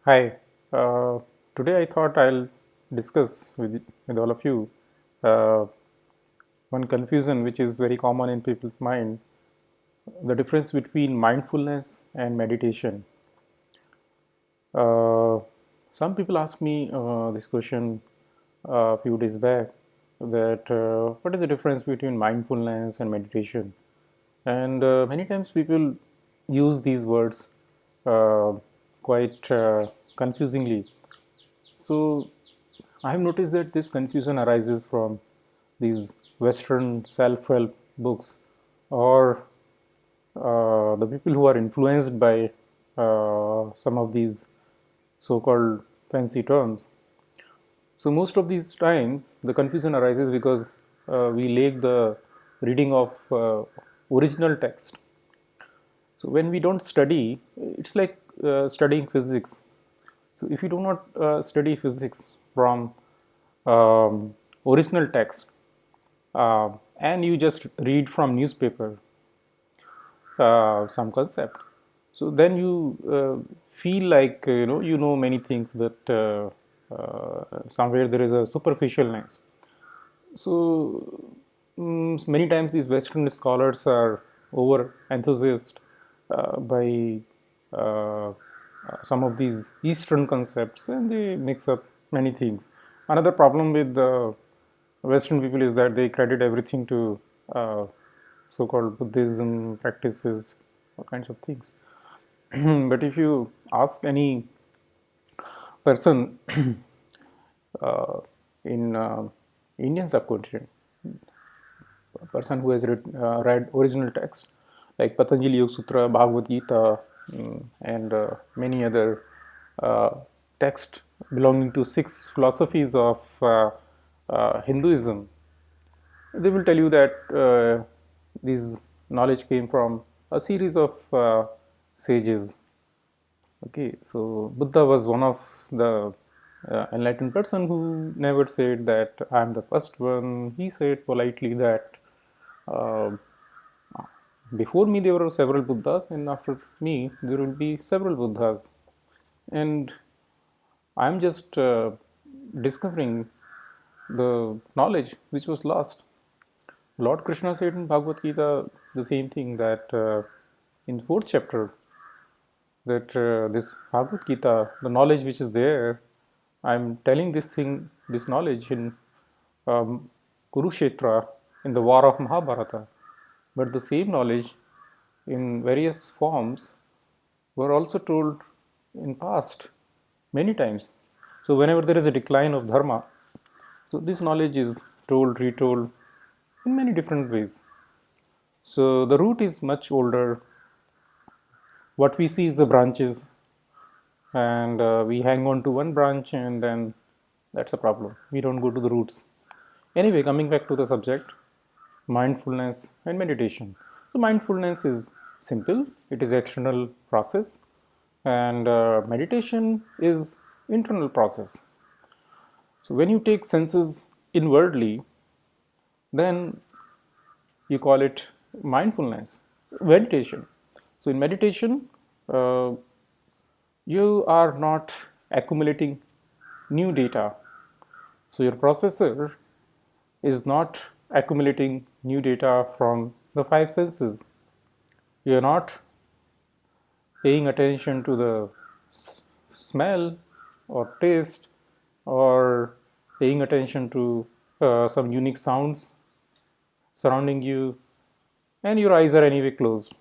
Hi. Uh, Today I thought I'll discuss with all of you uh, one confusion which is very common in people's mind, the difference between mindfulness and meditation. Uh, some people ask me this question a few days back that what is the difference between mindfulness and meditation? And many times people use these words uh, quite confusingly. So I have noticed that this confusion arises from these Western self-help books or the people who are influenced by some of these so-called fancy terms. So most of these times the confusion arises because we lack the reading of original text. So when we don't study, it's like studying physics. So if you do not study physics from original text and you just read from newspaper some concept, so then you feel like you know many things, but somewhere there is a superficialness. So many times these Western scholars are over enthusiastic by some of these Eastern concepts, and they mix up many things. Another problem with the Western people is that they credit everything to so-called Buddhism practices, all kinds of things. But if you ask any person uh, in Indian subcontinent, a person who has read original text like Patanjali Yoga Sutra, Bhagavad Gita, and many other uh, texts belonging to six philosophies of Hinduism, they will tell you that this knowledge came from a series of sages. Okay, so Buddha was one of the enlightened person who never said that I am the first one. He said politely that uh, before me there were several Buddhas, and after me there will be several Buddhas, and I am just discovering the knowledge which was lost. Lord Krishna said in Bhagavad Gita the same thing, that in fourth chapter, that this Bhagavad Gita, the knowledge which is there, I'm telling this thing, this knowledge in Kurukshetra, in the war of Mahabharata. But the same knowledge in various forms were also told in past many times. So whenever there is a decline of dharma, so this knowledge is told, retold in many different ways. So the root is much older. What we see is the branches, and we hang on to one branch, and then that's a problem. We don't go to the roots. Anyway, coming back to the subject, mindfulness and meditation. So mindfulness is simple, it is external process, and meditation is internal process. So when you take senses inwardly, then you call it mindfulness, meditation. So in meditation, uh, you are not accumulating new data. So your processor is not accumulating new data from the five senses. You're not paying attention to the smell or taste, or paying attention to some unique sounds surrounding you, and your eyes are anyway closed.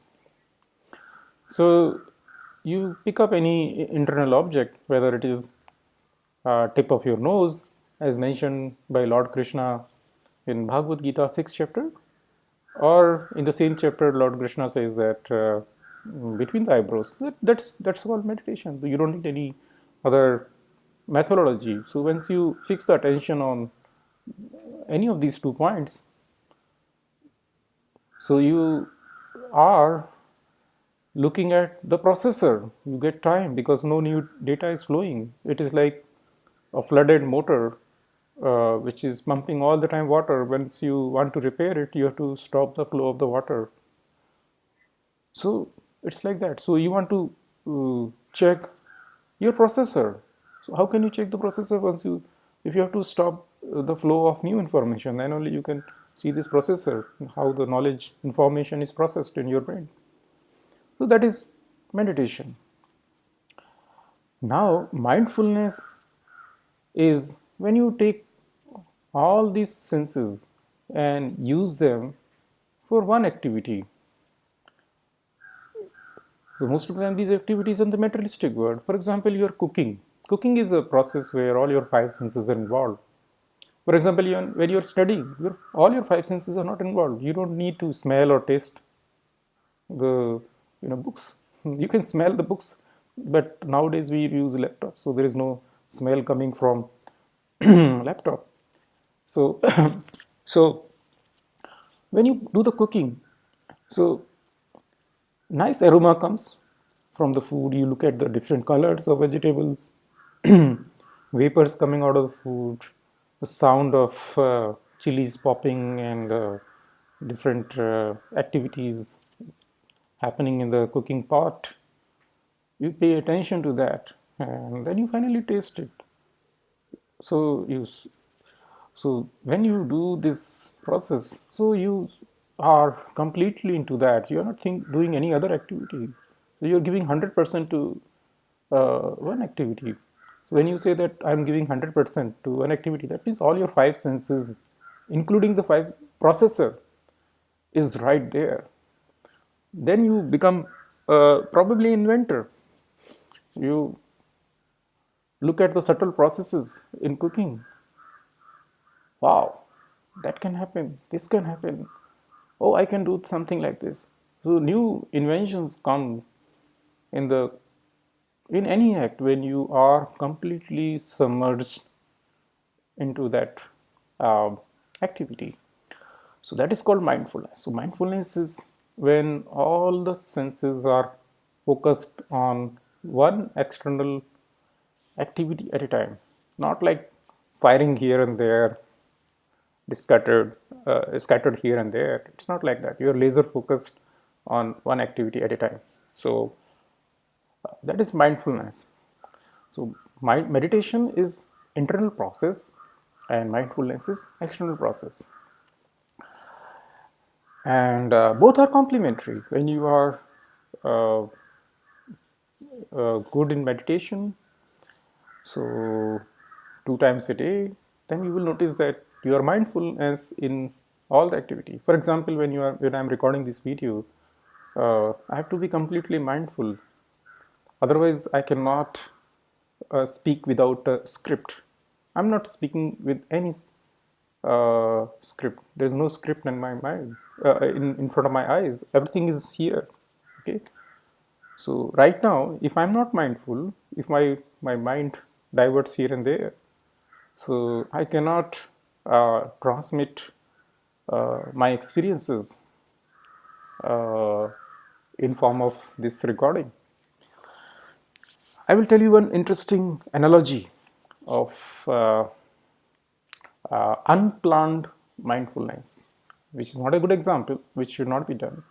So you pick up any internal object, whether it is tip of your nose, as mentioned by Lord Krishna in Bhagavad Gita 6th chapter, or in the same chapter, Lord Krishna says that between the eyebrows, that's called meditation. You don't need any other methodology. So once you fix the attention on any of these 2 points, so you are looking at the processor. You get time because no new data is flowing. It is like a flooded motor which is pumping all the time water. Once you want to repair it, you have to stop the flow of the water. So it's like that. So you want to check your processor. So how can you check the processor once you, if you have to stop the flow of new information, then only you can see this processor, how the knowledge information is processed in your brain. So that is meditation. Now mindfulness is when you take all these senses and use them for one activity. So most of the time these activities in the materialistic world. For example, you're cooking. Cooking is a process where all your five senses are involved. For example, when you're studying, all your five senses are not involved. You don't need to smell or taste the books. You can smell the books, but nowadays we use laptops, so there is no smell coming from laptop. So, so when you do the cooking, so nice aroma comes from the food. You look at the different colors of vegetables, vapors coming out of the food, the sound of chilies popping, and different activities happening in the cooking pot. You pay attention to that, and then you finally taste it. So so when you do this process, so you are completely into that. You are not doing any other activity. So you're giving 100% to one activity. So when you say that I'm giving 100% to one activity, that means all your five senses, including the five processor, is right there. Then you become probably inventor. You look at the subtle processes in cooking. Wow, that can happen. This can happen. Oh, I can do something like this. So new inventions come in the in any act when you are completely submerged into that activity. So that is called mindfulness. So mindfulness is when all the senses are focused on one external activity at a time, not like firing here and there, scattered here and there. It's not like that. You're laser focused on one activity at a time. So that is mindfulness. So meditation is internal process, and mindfulness is external process, and both are complementary. When you are uh, good in meditation, so 2 times a day, then you will notice that you are mindfulness in all the activity. For example, when I'm recording this video, I have to be completely mindful. Otherwise, I cannot speak without a script. I'm not speaking with any script. There's no script in my mind, in front of my eyes. Everything is here. Okay. So right now, if I'm not mindful, if my mind diverts here and there, so I cannot transmit my experiences uh, in form of this recording. I will tell you one interesting analogy of unplanned mindfulness, which is not a good example, which should not be done.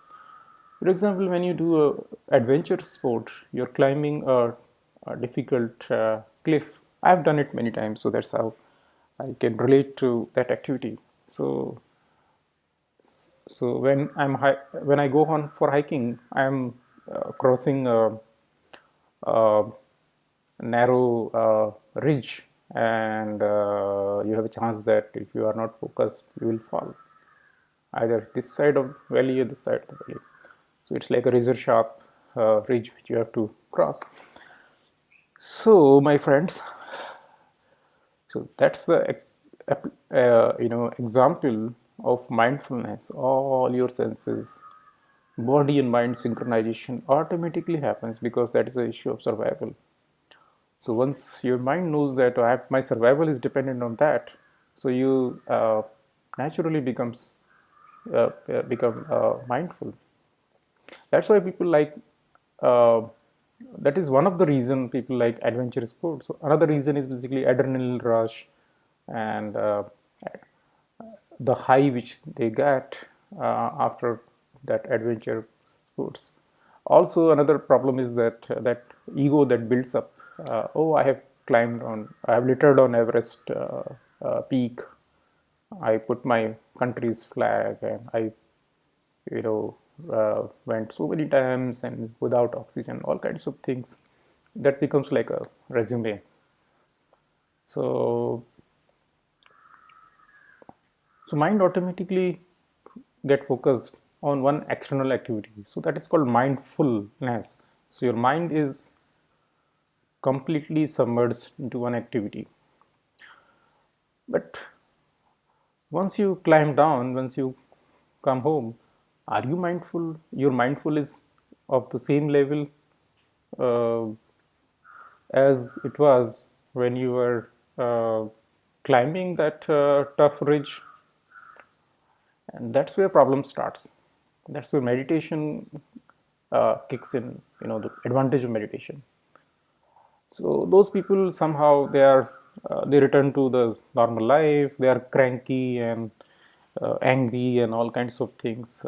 For example, when you do a adventure sport, you're climbing a difficult cliff. I've done it many times, so that's how I can relate to that activity. So when I go on for hiking, I'm crossing a narrow ridge, and you have a chance that if you are not focused, you will fall either this side of valley or this side of the valley. So it's like a razor sharp ridge which you have to cross. So my friends, so that's the example of mindfulness. All your senses, body and mind synchronization automatically happens because that is the issue of survival. So once your mind knows that my survival is dependent on that, so you naturally become mindful. That's why people like. Uh, that is one of the reason people like adventure sports. So another reason is basically adrenaline rush, and the high which they get after that adventure sports. Also, another problem is that ego that builds up oh, I have climbed on, I have littered on Everest peak. I put my country's flag, and I, you know, went so many times and without oxygen, all kinds of things. That becomes like a resume. So, so mind automatically get focused on one external activity. So that is called mindfulness. So your mind is completely submerged into one activity. But once you climb down, once you come home, are you mindful? Your mindful is of the same level uh, as it was when you were climbing that tough ridge, and that's where problem starts. That's where meditation kicks in. You know, the advantage of meditation. So those people somehow they return to the normal life. They are cranky and angry and all kinds of things.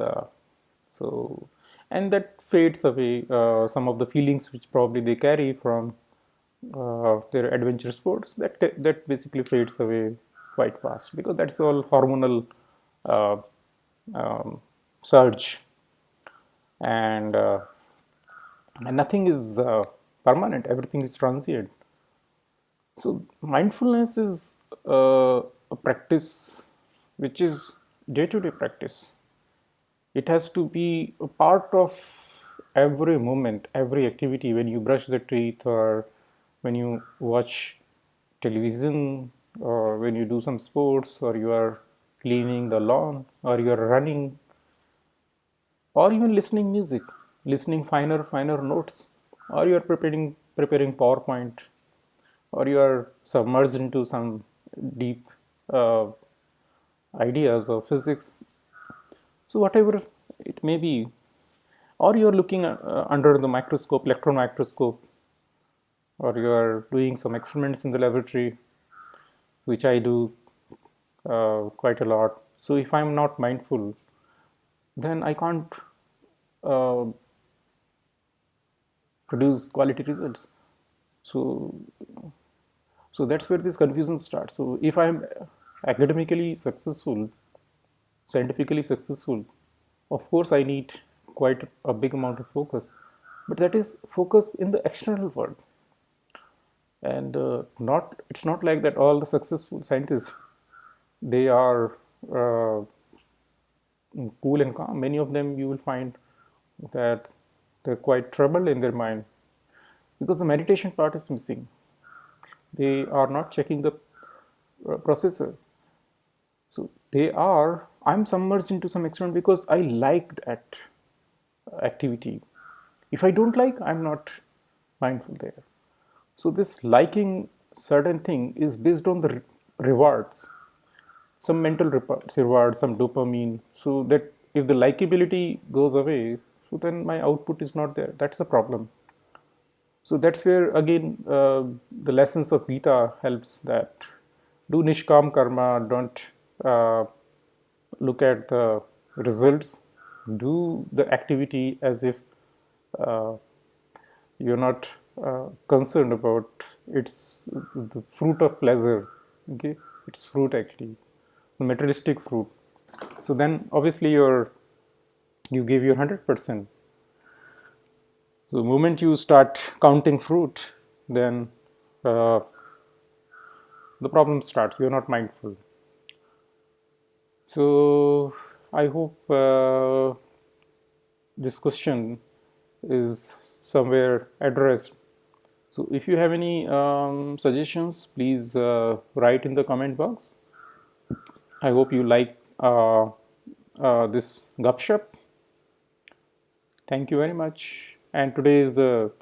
So and that fades away. Some of the feelings which probably they carry from their adventure sports, that basically fades away quite fast, because that's all hormonal uh, um, surge, and and nothing is permanent. Everything is transient. So mindfulness is a practice which is day-to-day practice. It has to be a part of every moment, every activity. When you brush the teeth, or when you watch television, or when you do some sports, or you are cleaning the lawn, or you are running, or even listening music, listening finer notes, or you are preparing PowerPoint, or you are submerged into some deep uh, ideas of physics. So whatever it may be, or you are looking under the microscope, electron microscope, or you are doing some experiments in the laboratory, which I do quite a lot. So if I'm not mindful, then I can't uh, produce quality results. So so that's where this confusion starts. So if I'm academically successful, scientifically successful, of course I need quite a big amount of focus, but that is focus in the external world. And not it's not like that all the successful scientists, they are uh, cool and calm. Many of them, you will find that they're quite troubled in their mind, because the meditation part is missing. They are not checking the processor. So they are, I'm submerged into some extent because I like that activity. If I don't like, I'm not mindful there. So this liking certain thing is based on the rewards, some mental rewards, some dopamine. So that if the likability goes away, so then my output is not there. That's the problem. So that's where again the lessons of Gita helps, that do nishkam karma, don't uh, look at the results, do the activity as if uh, you're not concerned about its the fruit of pleasure. Okay, it's fruit actually, the materialistic fruit. So then obviously you give your 100%. So the moment you start counting fruit, then uh, the problem starts. You're not mindful. So I hope this question is somewhere addressed. So if you have any suggestions, please write in the comment box. I hope you like this gupshup. Thank you very much. And today is the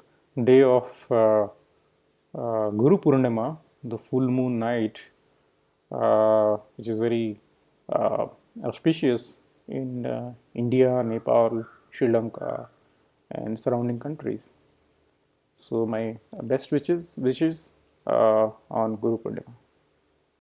day of Guru Purnima, the full moon night, which is very uh, auspicious in India, Nepal, Sri Lanka, and surrounding countries. So my best wishes on Guru Purnima.